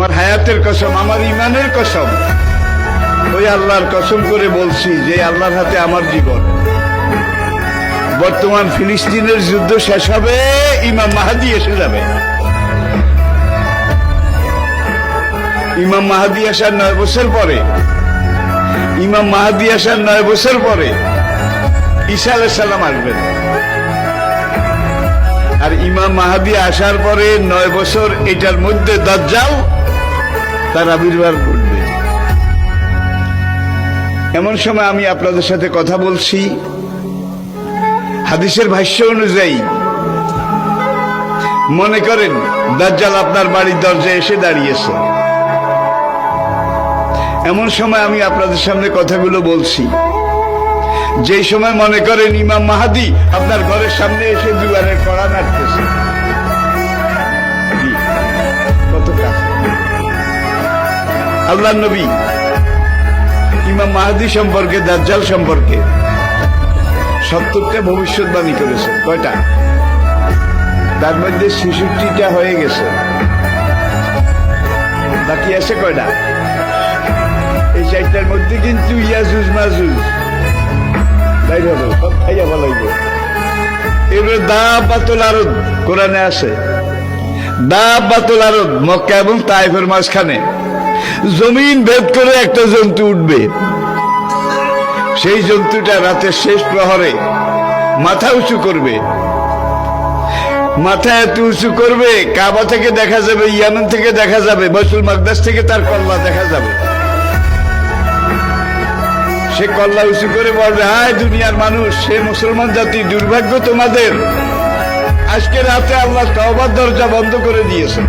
আমার হায়াতের কসম, আমার ইমানের কসম, ওই আল্লাহর কসম করে বলছি যে আল্লাহর হাতে আমার জীবন। বর্তমান ফিলিস্তিনের যুদ্ধ শেষ হবে, ইমাম মাহাদি এসে যাবে। ইমাম মাহাদি আসার 9 বছর পরে, ইমাম মাহাদি আসার 9 বছর পরে ঈসা আলাইহিস সালাম আসবেন। আর ইমাম মাহাদি আসার পরে 9 বছর, এটার মধ্যে দাজ্জাল তার আবির্ভাব ঘটবে। এমন সময় আমি আপনাদের সাথে কথা বলছি, হাদিসের ভাষ্য অনুযায়ী মনে করেন দাজ্জাল আপনার বাড়ির দরজায় এসে দাঁড়িয়েছে। এমন সময় আমি আপনাদের সামনে কথাগুলো বলছি, যেই সময় মনে করেন ইমাম মাহাদি আপনার ঘরের সামনে এসে দুয়ারের কড়া নাড়তেছে। কত কাছে আল্লাহর নবী ইমাম মাহাদি সম্পর্কে, দাজ্জাল সম্পর্কে 70টা ভবিষ্যৎবাণী করেছে। কয়টা? তার মধ্যে 66টা হয়ে গেছে, বাকি আছে কয়টা? এই 4টার মধ্যে কিন্তু ইয়াজুজ মাজুজ বাইরে হবে, সব খাইয়া ফেলাইব। এবারে দাব্বাতুল আরদ কোরআনে আছে, দাব্বাতুল আরদ মক্কা এবং তায়েফের মাঝখানে জমিন ভেদ করে একটা জন্তু উঠবে। সেই জন্তুটা রাতের শেষ প্রহরে মাথা উঁচু করবে, মাথা এত উঁচু করবে কাবা থেকে দেখা যাবে, ইয়ামেন থেকে দেখা যাবে, বাইতুল মাকদাস থেকে তার কল্লা দেখা যাবে। সে কল্লা উঁচু করে বলবে, হায় দুনিয়ার মানুষ, সে মুসলমান জাতি, দুর্ভাগ্য তোমাদের, আজকে রাতে আল্লাহ তওবার দরজা বন্ধ করে দিয়েছে।